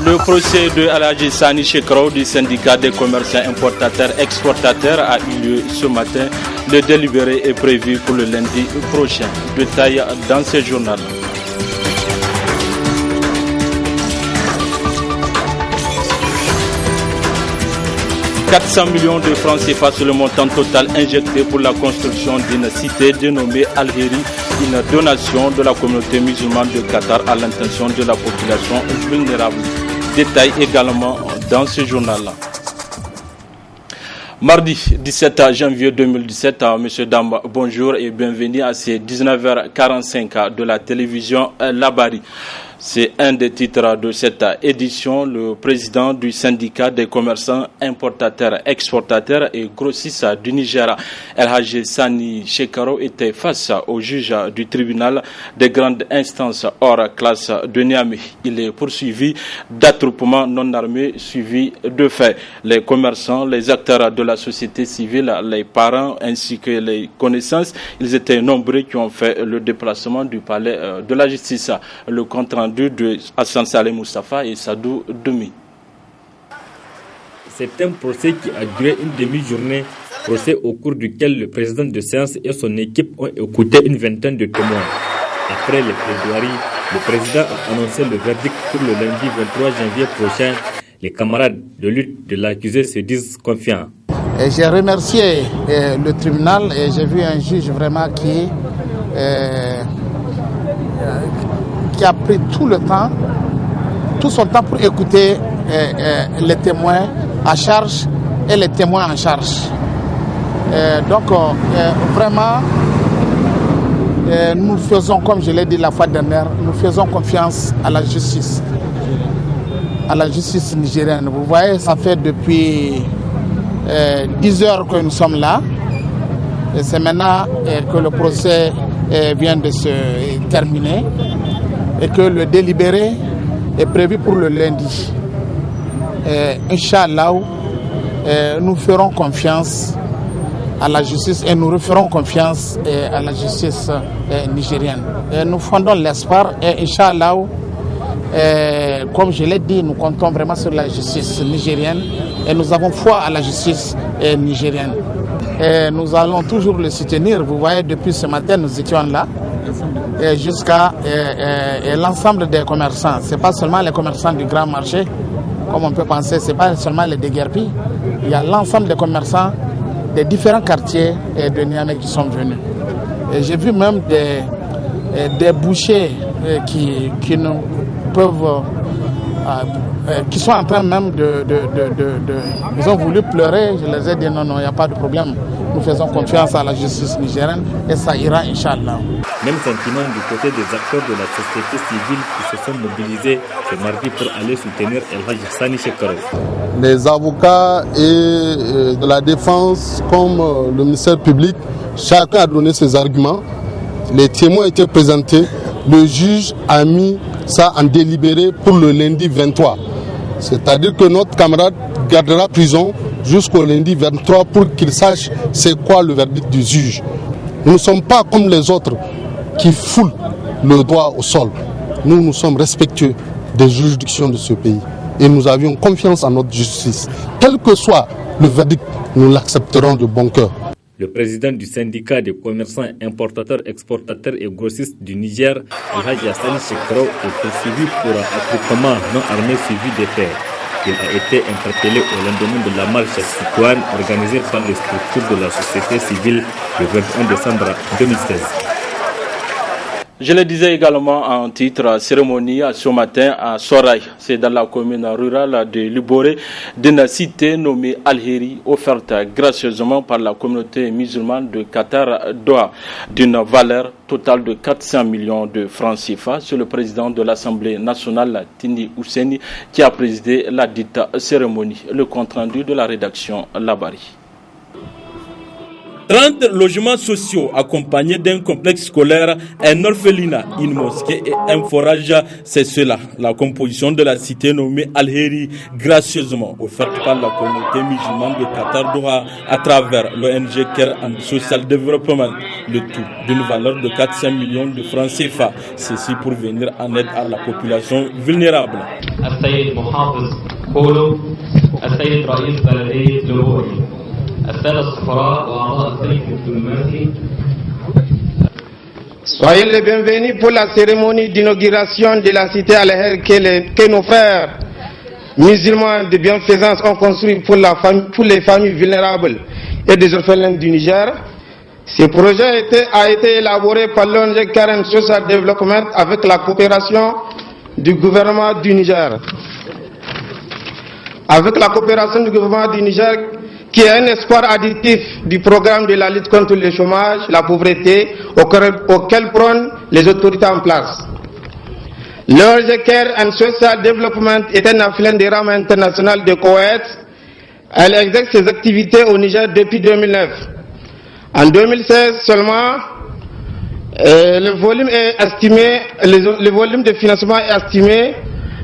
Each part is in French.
Le procès de Alhaji Sani Shekarou du syndicat des commerçants importateurs-exportateurs a eu lieu ce matin. Le délibéré est prévu pour le lundi prochain. Détail dans ce journal. « 400 millions de francs CFA sur le montant total injecté pour la construction d'une cité dénommée Al-Heri, une donation de la communauté musulmane de Qatar à l'intention de la population vulnérable. » Détail également dans ce journal-là. Mardi 17 janvier 2017, Monsieur Damba, bonjour et bienvenue à ces 19h45 de la télévision Labari. C'est un des titres de cette édition. Le président du syndicat des commerçants importateurs, exportateurs et grossistes du Niger, Alhaji Sani Shekarou, était face au juge du tribunal des grandes instances hors classe de Niamey. Il est poursuivi d'attroupement non armé suivi de faits. Les commerçants, les acteurs de la société civile, les parents ainsi que les connaissances, ils étaient nombreux qui ont fait le déplacement du palais de la justice. Le compte rendu de Hassan Saleh Moustapha et Sadou Doumi. C'est un procès qui a duré une demi-journée, procès au cours duquel le président de séance et son équipe ont écouté une vingtaine de témoins. Après les plaidoiries, le président a annoncé le verdict pour le lundi 23 janvier prochain. Les camarades de lutte de l'accusé se disent confiants. J'ai remercié le tribunal et j'ai vu un juge vraiment qui a pris tout son temps pour écouter les témoins à charge et les témoins en charge. Donc vraiment, nous faisons, comme je l'ai dit la fois dernière, nous faisons confiance à la justice nigérienne. Vous voyez, ça fait depuis 10 heures que nous sommes là. Et c'est maintenant que le procès vient de se terminer et que le délibéré est prévu pour le lundi. Inch'Allah, nous ferons confiance à la justice et nous referons confiance à la justice nigérienne. Nous fondons l'espoir et Inch'Allah, comme je l'ai dit, nous comptons vraiment sur la justice nigérienne et nous avons foi à la justice nigérienne. Et nous allons toujours le soutenir. Vous voyez, depuis ce matin, nous étions là. Jusqu'à l'ensemble des commerçants. Ce n'est pas seulement les commerçants du grand marché, comme on peut penser, ce n'est pas seulement les déguerpis. Il y a l'ensemble des commerçants des différents quartiers de Niamey qui sont venus. Et j'ai vu même des bouchers qui ne peuvent... qui sont en train même ils ont voulu pleurer. Je les ai dit non, il n'y a pas de problème. Nous faisons confiance à la justice nigérienne et ça ira, Inch'Allah. Même sentiment du côté des acteurs de la société civile qui se sont mobilisés ce mardi pour aller soutenir Alhaji Sani Shekarou. Les avocats et de la défense comme le ministère public, chacun a donné ses arguments. Les témoins étaient présentés. Le juge a mis ça en délibéré pour le lundi 23. C'est-à-dire que notre camarade gardera prison jusqu'au lundi 23 pour qu'il sache c'est quoi le verdict du juge. Nous ne sommes pas comme les autres qui foulent le doigt au sol. Nous sommes respectueux des juridictions de ce pays et nous avions confiance en notre justice. Quel que soit le verdict, nous l'accepterons de bon cœur. Le président du syndicat des commerçants importateurs, exportateurs et grossistes du Niger, Alhaji Sani Shekarou, est poursuivi pour attroupement non armé suivi des faits. Il a été interpellé au lendemain de la marche citoyenne organisée par les structures de la société civile le 21 décembre 2016. Je le disais également en titre, cérémonie ce matin à Soraï, c'est dans la commune rurale de Liboré, d'une cité nommée Al-Heri, offerte gracieusement par la communauté musulmane de Qatar Doha, d'une valeur totale de 400 millions de francs CFA. C'est le président de l'Assemblée nationale, Tini Ousseni, qui a présidé la dite cérémonie. Le compte rendu de la rédaction Labari. 30 logements sociaux accompagnés d'un complexe scolaire, un orphelinat, une mosquée et un forage, c'est cela, la composition de la cité nommée Al-Heri, gracieusement offerte par la communauté musulmane de Qatar Doha à travers l'ONG Care and Social Development, le tout d'une valeur de 400 millions de francs CFA, ceci pour venir en aide à la population vulnérable. Soyez les bienvenus pour la cérémonie d'inauguration de la cité Al-Heri que nos frères musulmans de bienfaisance ont construit pour les familles vulnérables et des orphelins du Niger. Ce projet a été élaboré par l'ONG Care and Social Development avec la coopération du gouvernement du Niger. Avec la coopération du gouvernement du Niger, qui est un espoir additif du programme de la lutte contre le chômage, la pauvreté, auquel prônent les autorités en place. L'ONG Care and Social Development est un affilié des rames internationales de Koweït. Elle exerce ses activités au Niger depuis 2009. En 2016 seulement, le volume de financement est estimé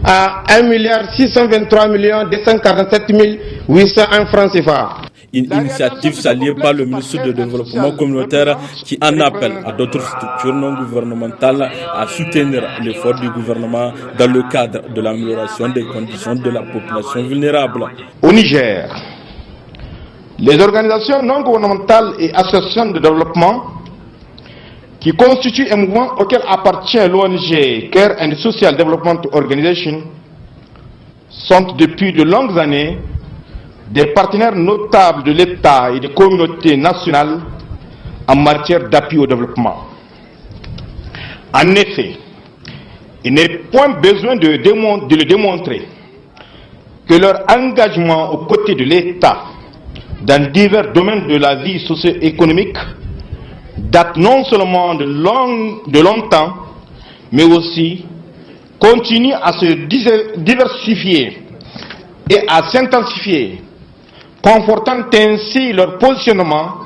à 1,623,247,801 francs CFA. Une initiative saluée par le ministre du Développement communautaire qui en appelle à d'autres structures non gouvernementales à soutenir l'effort du gouvernement dans le cadre de l'amélioration des conditions de la population vulnérable. Au Niger, les organisations non gouvernementales et associations de développement qui constituent un mouvement auquel appartient l'ONG Care and Social Development Organization, sont depuis de longues années des partenaires notables de l'État et des communautés nationales en matière d'appui au développement. En effet, il n'est point besoin de le démontrer que leur engagement aux côtés de l'État dans divers domaines de la vie socio-économique date non seulement de longtemps, mais aussi continue à se diversifier et à s'intensifier, confortant ainsi leur positionnement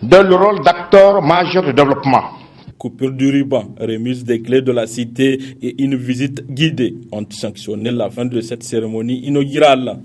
dans le rôle d'acteur majeur de développement. Coupure du ruban, remise des clés de la cité et une visite guidée ont sanctionné la fin de cette cérémonie inaugurale.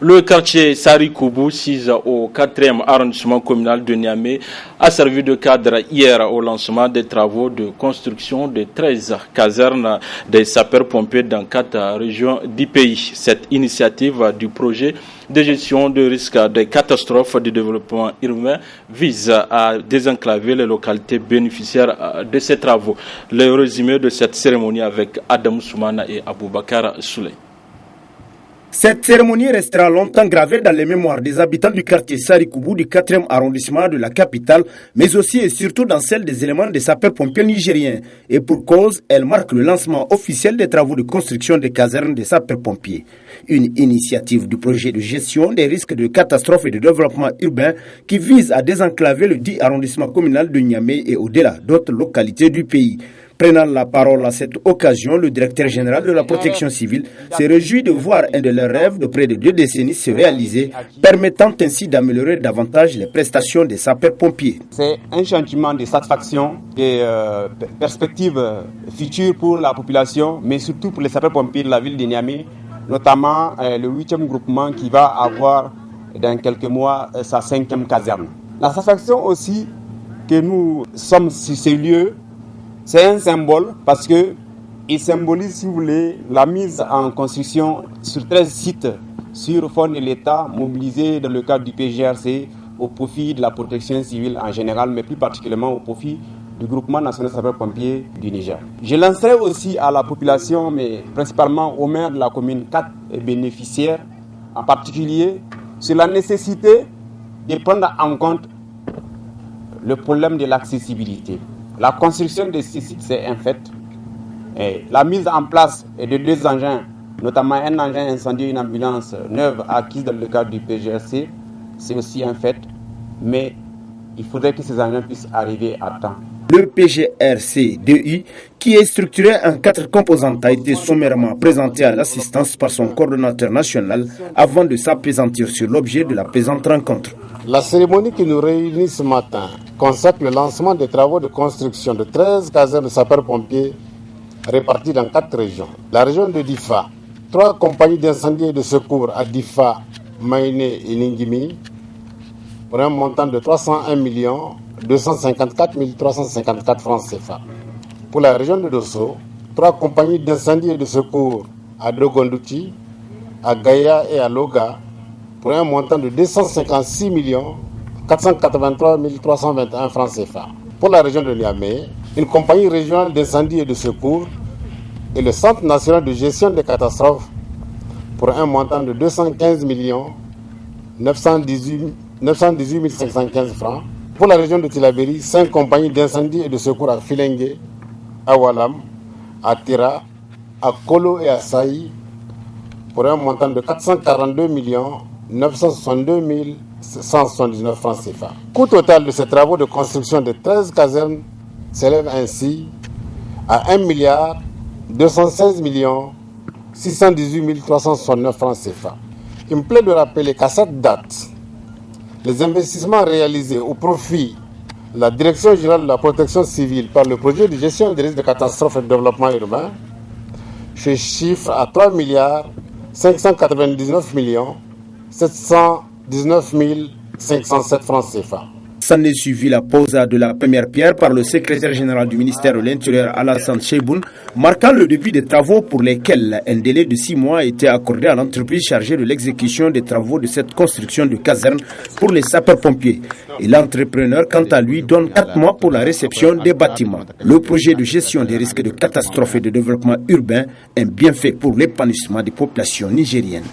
Le quartier Sarikoubou, 6 au 4e arrondissement communal de Niamey, a servi de cadre hier au lancement des travaux de construction de 13 casernes des sapeurs-pompiers dans 4 régions du pays. Cette initiative du projet de gestion de risque des catastrophes de développement urbain vise à désenclaver les localités bénéficiaires de ces travaux. Le résumé de cette cérémonie avec Adam Soumana et Aboubakar Souley. Cette cérémonie restera longtemps gravée dans les mémoires des habitants du quartier Sarikoubou du 4e arrondissement de la capitale, mais aussi et surtout dans celle des éléments des sapeurs-pompiers nigériens. Et pour cause, elle marque le lancement officiel des travaux de construction des casernes des sapeurs-pompiers. Une initiative du projet de gestion des risques de catastrophes et de développement urbain qui vise à désenclaver le 10 arrondissement communal de Niamey et au-delà d'autres localités du pays. Prenant la parole à cette occasion, le directeur général de la protection civile s'est réjoui de voir un de leurs rêves de près de 2 décennies se réaliser, permettant ainsi d'améliorer davantage les prestations des sapeurs-pompiers. C'est un changement de satisfaction et perspective future pour la population, mais surtout pour les sapeurs-pompiers de la ville de Niamey, notamment le 8e groupement qui va avoir dans quelques mois sa 5e caserne. La satisfaction aussi que nous sommes sur ces lieux, c'est un symbole parce qu'il symbolise, si vous voulez, la mise en construction sur 13 sites sur fonds de l'État mobilisés dans le cadre du PGRC au profit de la protection civile en général, mais plus particulièrement au profit du groupement national sapeurs-pompiers du Niger. Je lancerai aussi à la population, mais principalement aux maires de la commune 4 bénéficiaires, en particulier sur la nécessité de prendre en compte le problème de l'accessibilité. La construction de ces sites, c'est un fait. Et la mise en place de 2 engins, notamment un engin incendie et une ambulance neuve acquise dans le cadre du PGRC, c'est aussi un fait. Mais il faudrait que ces engins puissent arriver à temps. Le PGRC-2I, qui est structuré en 4 composantes, a été sommairement présenté à l'assistance par son coordonnateur national avant de s'appesantir sur l'objet de la présente rencontre. La cérémonie qui nous réunit ce matin consacre le lancement des travaux de construction de 13 casernes de sapeurs-pompiers réparties dans 4 régions. La région de Difa, 3 compagnies d'incendie et de secours à Difa, Maïné et Ningimi, pour un montant de 301 254 354 francs CFA. Pour la région de Dosso, 3 compagnies d'incendie et de secours à Dogondouti, à Gaïa et à Loga, pour un montant de 256 483 321 francs CFA. Pour la région de Niamey, une compagnie régionale d'incendie et de secours et le Centre national de gestion des catastrophes pour un montant de 215 918 515 francs. Pour la région de Tilaberi, 5 compagnies d'incendie et de secours à Filengue, à Walam, à Tira, à Kolo et à Saï pour un montant de 442 962 179 francs CFA. Coût total de ces travaux de construction de 13 casernes s'élève ainsi à 1 216 618 369 francs CFA. Il me plaît de rappeler qu'à cette date, les investissements réalisés au profit de la Direction générale de la protection civile par le projet de gestion des risques de catastrophes et de développement urbain se chiffrent à 3 599 719 507 francs CFA. S'en est suivi la pose de la première pierre par le secrétaire général du ministère de l'Intérieur Alassane Cheiboun, marquant le début des travaux pour lesquels un délai de 6 mois a été accordé à l'entreprise chargée de l'exécution des travaux de cette construction de caserne pour les sapeurs-pompiers. Et l'entrepreneur, quant à lui, donne 4 mois pour la réception des bâtiments. Le projet de gestion des risques de catastrophes et de développement urbain est bien fait pour l'épanouissement des populations nigériennes.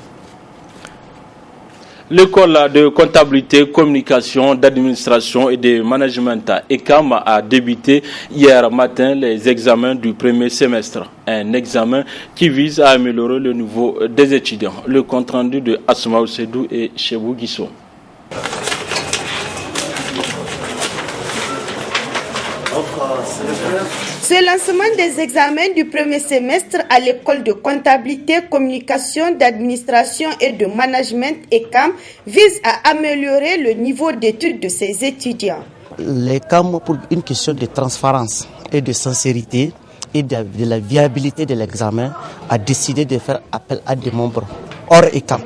L'école de comptabilité, communication, d'administration et de management ECAM a débuté hier matin les examens du premier semestre. Un examen qui vise à améliorer le niveau des étudiants. Le compte rendu de Asma Sedou et Chebou Guisso. Ce lancement des examens du premier semestre à l'école de comptabilité, communication, d'administration et de management ECAM vise à améliorer le niveau d'études de ses étudiants. L'ECAM, pour une question de transparence et de sincérité et de la viabilité de l'examen, a décidé de faire appel à des membres hors ECAM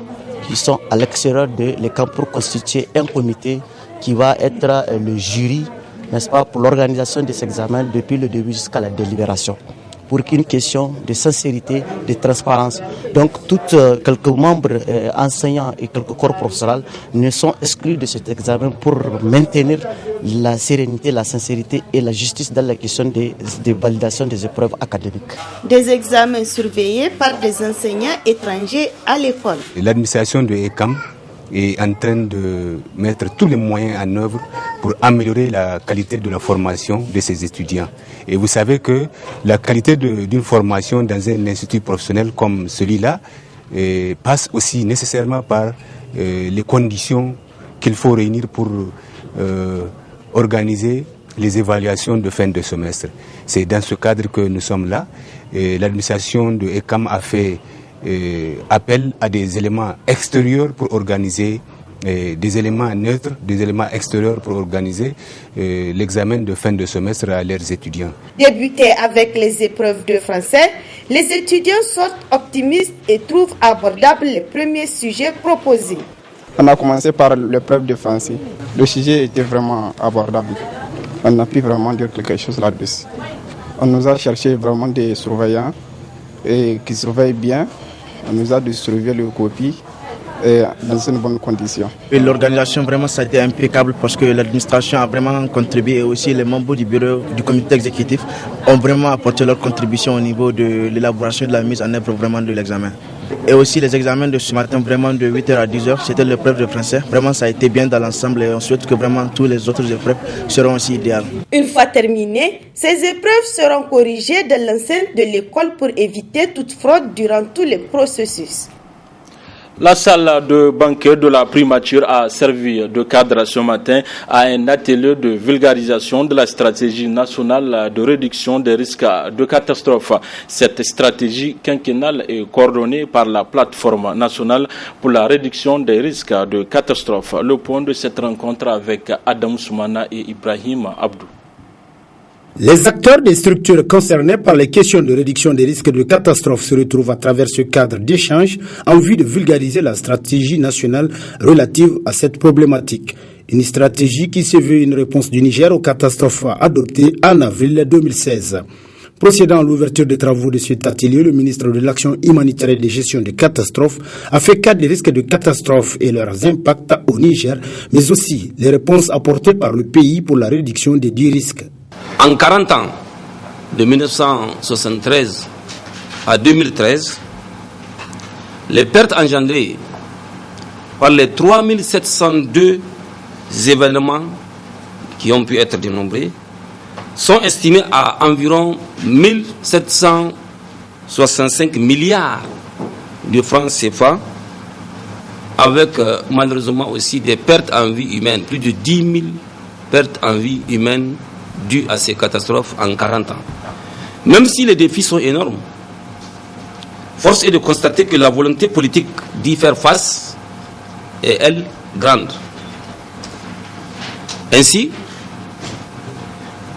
qui sont à l'extérieur de l'ECAM pour constituer un comité qui va être le jury, n'est-ce pas, pour l'organisation de ces examens depuis le début jusqu'à la délibération, pour qu'une question de sincérité, de transparence. Donc, quelques membres enseignants et quelques corps professoraux ne sont exclus de cet examen pour maintenir la sérénité, la sincérité et la justice dans la question de validation des épreuves académiques. Des examens surveillés par des enseignants étrangers à l'école. L'administration de ECAM est en train de mettre tous les moyens en œuvre pour améliorer la qualité de la formation de ses étudiants. Et vous savez que la qualité d'une formation dans un institut professionnel comme celui-là passe aussi nécessairement par les conditions qu'il faut réunir pour organiser les évaluations de fin de semestre. C'est dans ce cadre que nous sommes là. L'administration de ECAM a fait appel à des éléments extérieurs pour organiser des éléments neutres, des éléments extérieurs pour organiser l'examen de fin de semestre à leurs étudiants. Débuté avec les épreuves de français, les étudiants sortent optimistes et trouvent abordables les premiers sujets proposés. On a commencé par l'épreuve de français. Le sujet était vraiment abordable. On a pu vraiment dire quelque chose là-dessus. On nous a cherché vraiment des surveillants et qui surveillent bien. On nous a distribué les copies dans une bonne condition. Et l'organisation, vraiment, ça a été impeccable parce que l'administration a vraiment contribué et aussi les membres du bureau du comité exécutif ont vraiment apporté leur contribution au niveau de l'élaboration et de la mise en œuvre vraiment de l'examen. Et aussi les examens de ce matin, vraiment de 8h à 10h, c'était l'épreuve de français. Vraiment, ça a été bien dans l'ensemble et on souhaite que vraiment tous les autres épreuves seront aussi idéales. Une fois terminées, ces épreuves seront corrigées dans l'enceinte de l'école pour éviter toute fraude durant tous les processus. La salle de banquet de la primature a servi de cadre ce matin à un atelier de vulgarisation de la stratégie nationale de réduction des risques de catastrophe. Cette stratégie quinquennale est coordonnée par la plateforme nationale pour la réduction des risques de catastrophe. Le point de cette rencontre avec Adam Soumana et Ibrahim Abdou. Les acteurs des structures concernées par les questions de réduction des risques de catastrophe se retrouvent à travers ce cadre d'échange en vue de vulgariser la stratégie nationale relative à cette problématique. Une stratégie qui se veut une réponse du Niger aux catastrophes adoptées en avril 2016. Procédant à l'ouverture des travaux de cet atelier, le ministre de l'Action humanitaire et de gestion des catastrophes a fait cas des risques de catastrophes et leurs impacts au Niger, mais aussi les réponses apportées par le pays pour la réduction des dits risques. En 40 ans, de 1973 à 2013, les pertes engendrées par les 3702 événements qui ont pu être dénombrés sont estimés à environ 1765 milliards de francs CFA, avec malheureusement aussi des pertes en vie humaine, plus de 10 000 pertes en vie humaine dues à ces catastrophes en 40 ans. Même si les défis sont énormes, force est de constater que la volonté politique d'y faire face est, elle, grande. Ainsi,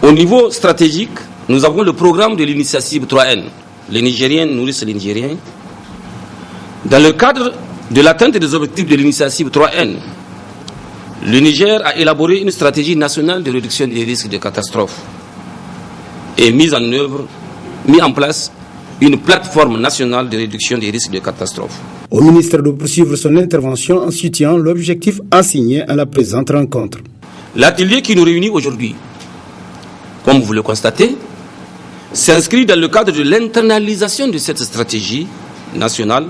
au niveau stratégique, nous avons le programme de l'initiative 3N. Les Nigériens nourrissent les Nigériens. Dans le cadre de l'atteinte des objectifs de l'initiative 3N, le Niger a élaboré une stratégie nationale de réduction des risques de catastrophes et mis en place une plateforme nationale de réduction des risques de catastrophes. Au ministre de poursuivre son intervention en soutien l'objectif assigné à la présente rencontre. L'atelier qui nous réunit aujourd'hui, comme vous le constatez, s'inscrit dans le cadre de l'internalisation de cette stratégie nationale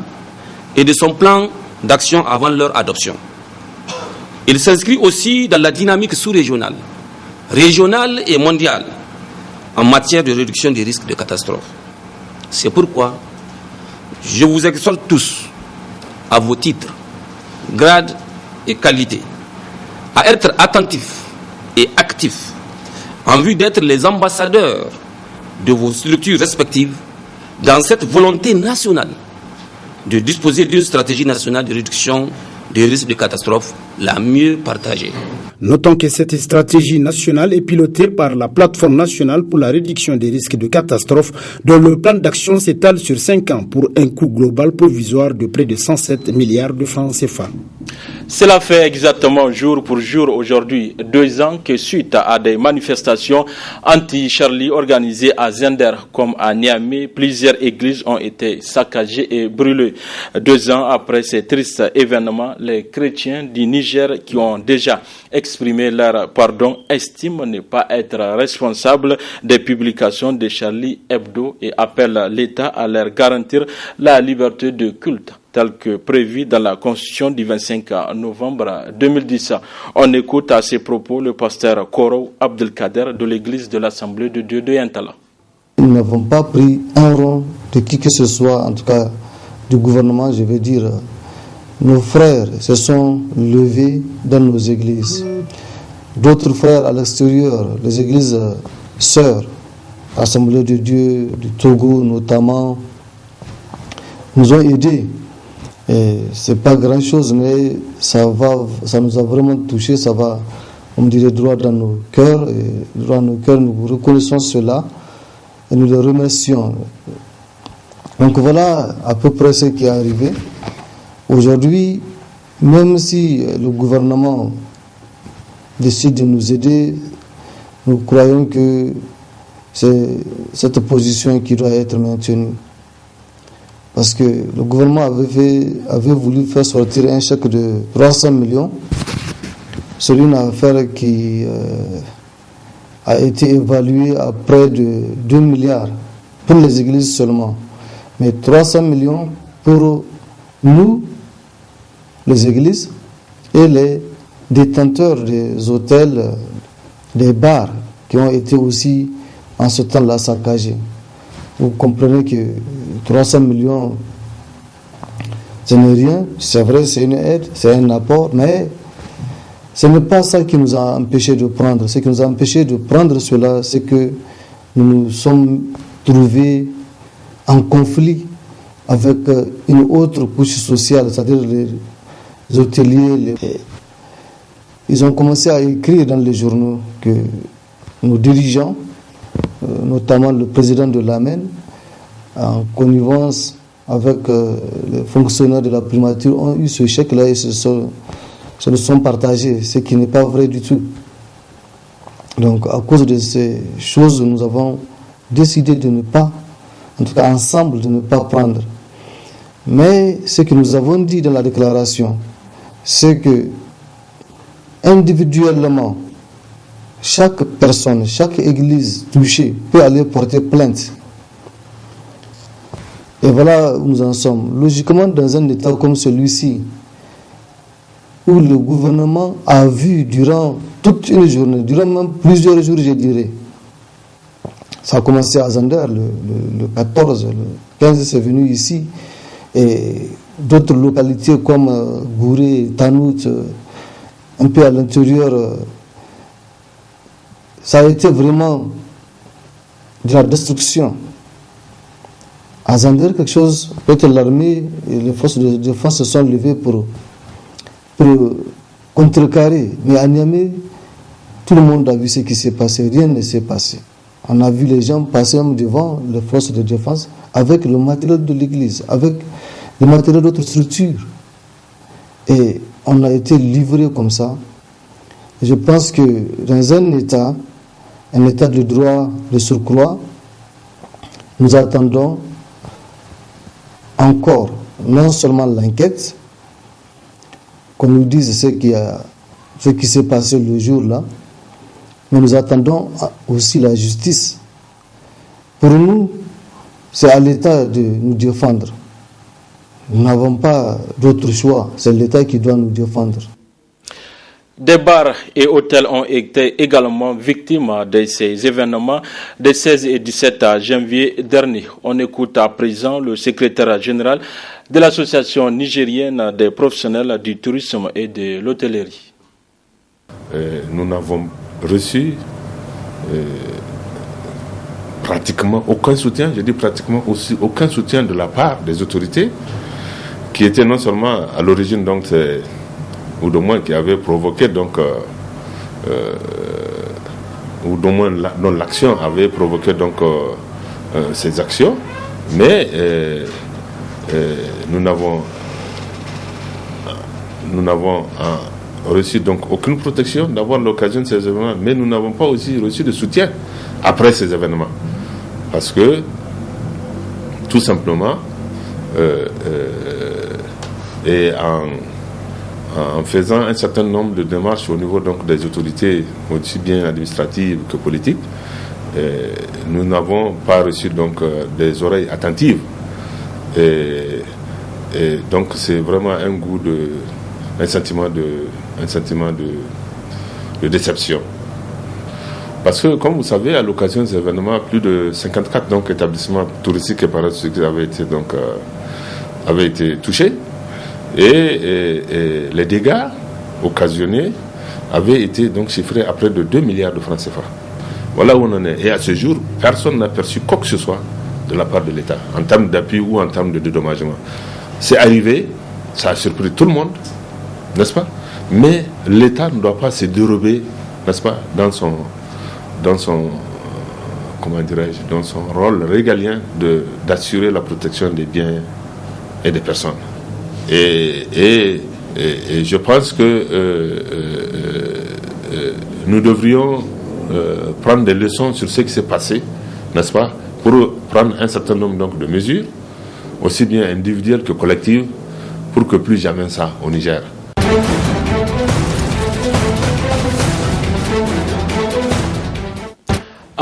et de son plan d'action avant leur adoption. Il s'inscrit aussi dans la dynamique sous-régionale, régionale et mondiale en matière de réduction des risques de catastrophes. C'est pourquoi je vous exhorte tous, à vos titres, grades et qualités, à être attentifs et actifs en vue d'être les ambassadeurs de vos structures respectives dans cette volonté nationale de disposer d'une stratégie nationale de réduction des risques de catastrophes la mieux partagée. Notons que cette stratégie nationale est pilotée par la plateforme nationale pour la réduction des risques de catastrophes dont le plan d'action s'étale sur 5 ans pour un coût global provisoire de près de 107 milliards de francs CFA. Cela fait exactement jour pour jour aujourd'hui 2 ans que suite à des manifestations anti-Charlie organisées à Zender comme à Niamey, plusieurs églises ont été saccagées et brûlées. 2 ans après ces tristes événements, les chrétiens du Niger qui ont déjà exprimé leur pardon estiment ne pas être responsables des publications de Charlie Hebdo et appellent l'État à leur garantir la liberté de culte, tel que prévu dans la Constitution du 25 novembre 2010. On écoute à ces propos le pasteur Koro Abdelkader de l'église de l'Assemblée de Dieu de Yantala. Nous n'avons pas pris un rond de qui que ce soit, en tout cas du gouvernement, je veux dire. Nos frères se sont levés dans nos églises. D'autres frères à l'extérieur, les églises sœurs, Assemblée de Dieu, du Togo notamment, nous ont aidés. C'est pas grand chose, mais ça nous a vraiment touché, ça va, on dirait, droit dans nos cœurs. Et droit dans nos cœurs, nous reconnaissons cela et nous les remercions. Donc voilà à peu près ce qui est arrivé. Aujourd'hui, même si le gouvernement décide de nous aider, nous croyons que c'est cette position qui doit être maintenue. Parce que le gouvernement avait voulu faire sortir un chèque de 300 millions sur une affaire qui a été évaluée à près de 2 milliards pour les églises seulement. Mais 300 millions pour nous, les églises, et les détenteurs des hôtels, des bars qui ont été aussi en ce temps-là saccagés. Vous comprenez que 300 millions, Ce n'est rien, c'est vrai, c'est une aide, c'est un apport, mais ce n'est pas ça qui nous a empêché de prendre. Ce qui nous a empêché de prendre cela, c'est que nous nous sommes trouvés en conflit avec une autre couche sociale, c'est-à-dire les hôteliers. Ils ont commencé à écrire dans les journaux que nos dirigeants, notamment le président de l'AMEN, en connivence avec les fonctionnaires de la primature, ont eu ce chèque-là et se le sont partagés, ce qui n'est pas vrai du tout. Donc, à cause de ces choses, nous avons décidé de ne pas, en tout cas ensemble, de ne pas prendre. Mais ce que nous avons dit dans la déclaration, c'est que individuellement, chaque personne, chaque église touchée peut aller porter plainte. Et voilà où nous en sommes. Logiquement, dans un État comme celui-ci, où le gouvernement a vu durant toute une journée, durant même plusieurs jours, je dirais, ça a commencé à Zander le 14, le 15, c'est venu ici, et d'autres localités comme Gouré, Tanout, un peu à l'intérieur, ça a été vraiment de la destruction. À Zander, quelque chose, peut-être l'armée et les forces de défense se sont levées pour contrecarrer. Mais à Niamey, tout le monde a vu ce qui s'est passé, rien ne s'est passé. On a vu les gens passer même devant les forces de défense avec le matériel de l'église, avec le matériel d'autres structures. Et on a été livré comme ça. Et je pense que dans un état de droit de surcroît, nous attendons encore non seulement l'enquête, qu'on nous dise ce qui s'est passé le jour-là, mais nous attendons aussi la justice. Pour nous, c'est à l'État de nous défendre. Nous n'avons pas d'autre choix, c'est l'État qui doit nous défendre. Des bars et hôtels ont été également victimes de ces événements des 16 et 17 janvier dernier. On écoute à présent le secrétaire général de l'Association nigérienne des professionnels du tourisme et de l'hôtellerie. Nous n'avons reçu pratiquement aucun soutien, je dis pratiquement aussi aucun soutien de la part des autorités qui étaient non seulement à l'origine donc ou du moins qui avait provoqué donc ou du moins dont l'action avait provoqué donc ces actions, mais nous n'avons reçu donc aucune protection d'avoir l'occasion de ces événements, mais nous n'avons pas aussi reçu de soutien après ces événements, parce que tout simplement et en faisant un certain nombre de démarches au niveau donc des autorités aussi bien administratives que politiques, nous n'avons pas reçu donc des oreilles attentives et donc c'est vraiment un sentiment de déception, parce que comme vous savez, à l'occasion des événements, plus de 54 donc établissements touristiques et parasitiques avaient été touchés. Et les dégâts occasionnés avaient été donc chiffrés à près de 2 milliards de francs CFA. Voilà où on en est. Et à ce jour, personne n'a perçu quoi que ce soit de la part de l'État, en termes d'appui ou en termes de dédommagement. C'est arrivé, ça a surpris tout le monde, n'est-ce pas? Mais l'État ne doit pas se dérober, n'est-ce pas, dans son rôle régalien d'assurer la protection des biens et des personnes. Et je pense que nous devrions prendre des leçons sur ce qui s'est passé, n'est-ce pas, pour prendre un certain nombre donc, de mesures, aussi bien individuelles que collectives, pour que plus jamais ça au Niger.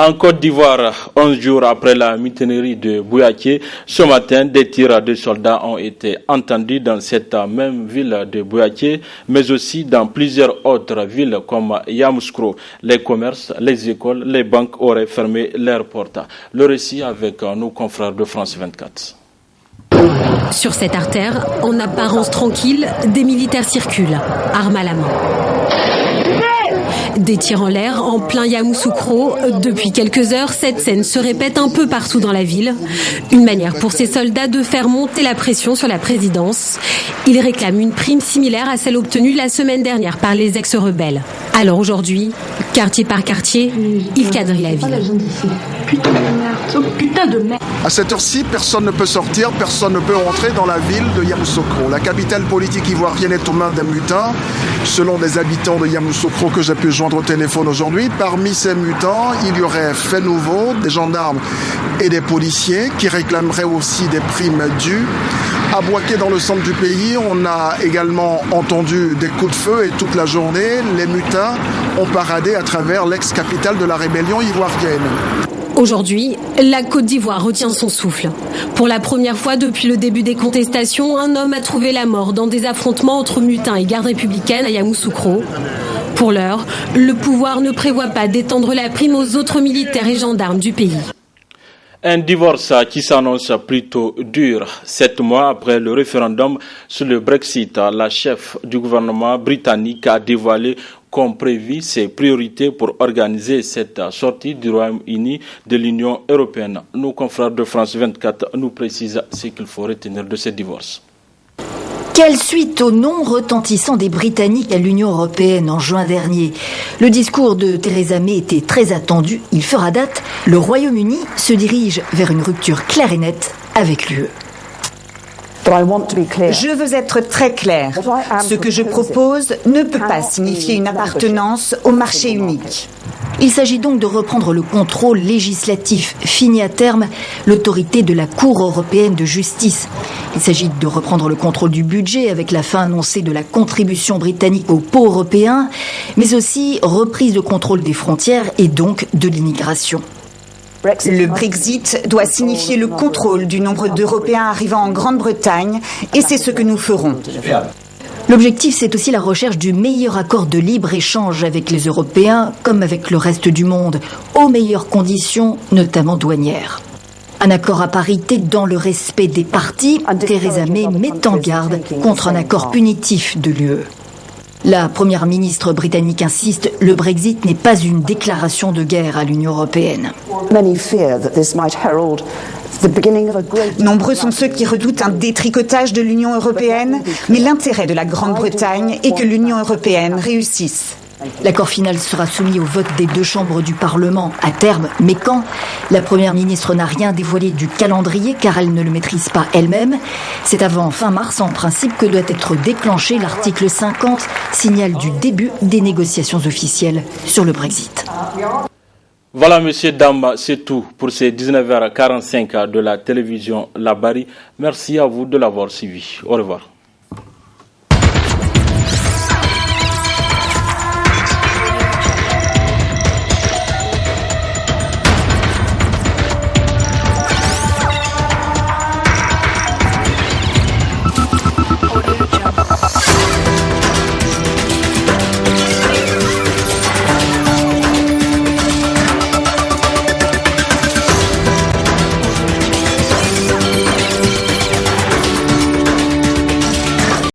En Côte d'Ivoire, 11 jours après la mutinerie de Bouyaké, ce matin, des tirs de soldats ont été entendus dans cette même ville de Bouyaké, mais aussi dans plusieurs autres villes comme Yamoussoukro. Les commerces, les écoles, les banques auraient fermé leurs portes. Le récit avec nos confrères de France 24. Sur cette artère, en apparence tranquille, des militaires circulent, armes à la main. Des tirs en l'air en plein Yamoussoukro. Depuis quelques heures, cette scène se répète un peu partout dans la ville. Une manière pour ces soldats de faire monter la pression sur la présidence. Ils réclament une prime similaire à celle obtenue la semaine dernière par les ex-rebelles. Alors aujourd'hui, quartier par quartier, ils quadrillent la ville. Putain de merde, putain de merde. À cette heure-ci, personne ne peut sortir, personne ne peut entrer dans la ville de Yamoussoukro. La capitale politique ivoirienne est aux mains des mutins. Selon des habitants de Yamoussoukro que j'ai pu joindre au téléphone aujourd'hui, parmi ces mutins, il y aurait fait nouveau des gendarmes et des policiers qui réclameraient aussi des primes dues. À Bouaké, dans le centre du pays, on a également entendu des coups de feu et toute la journée, les mutins ont paradé à travers l'ex-capitale de la rébellion ivoirienne. Aujourd'hui, la Côte d'Ivoire retient son souffle. Pour la première fois depuis le début des contestations, un homme a trouvé la mort dans des affrontements entre mutins et gardes républicaines à Yamoussoukro. Pour l'heure, le pouvoir ne prévoit pas d'étendre la prime aux autres militaires et gendarmes du pays. Un divorce qui s'annonce plutôt dur. 7 mois après le référendum sur le Brexit, la chef du gouvernement britannique a dévoilé comme prévu ses priorités pour organiser cette sortie du Royaume-Uni de l'Union européenne. Nos confrères de France 24 nous précisent ce qu'il faut retenir de ce divorce. Quelle suite au non retentissant des Britanniques à l'Union européenne en juin dernier. Le discours de Theresa May était très attendu. Il fera date. Le Royaume-Uni se dirige vers une rupture claire et nette avec l'UE. Je veux être très clair. Ce que je propose ne peut pas signifier une appartenance au marché unique. Il s'agit donc de reprendre le contrôle législatif, fini à terme l'autorité de la Cour européenne de justice. Il s'agit de reprendre le contrôle du budget avec la fin annoncée de la contribution britannique au pot européen, mais aussi reprise de contrôle des frontières et donc de l'immigration. Le Brexit doit signifier le contrôle du nombre d'Européens arrivant en Grande-Bretagne et c'est ce que nous ferons. L'objectif, c'est aussi la recherche du meilleur accord de libre-échange avec les Européens comme avec le reste du monde, aux meilleures conditions, notamment douanières. Un accord à parité dans le respect des parties, Theresa May met en garde contre un accord punitif de l'UE. La première ministre britannique insiste, le Brexit n'est pas une déclaration de guerre à l'Union européenne. Nombreux sont ceux qui redoutent un détricotage de l'Union européenne, mais l'intérêt de la Grande-Bretagne est que l'Union européenne réussisse. L'accord final sera soumis au vote des 2 chambres du Parlement à terme, mais quand? La première ministre n'a rien dévoilé du calendrier car elle ne le maîtrise pas elle-même. C'est avant fin mars en principe que doit être déclenché l'article 50, signal du début des négociations officielles sur le Brexit. Voilà, messieurs, dames, c'est tout pour ces 19h45 de la télévision Labari. Merci à vous de l'avoir suivi. Au revoir.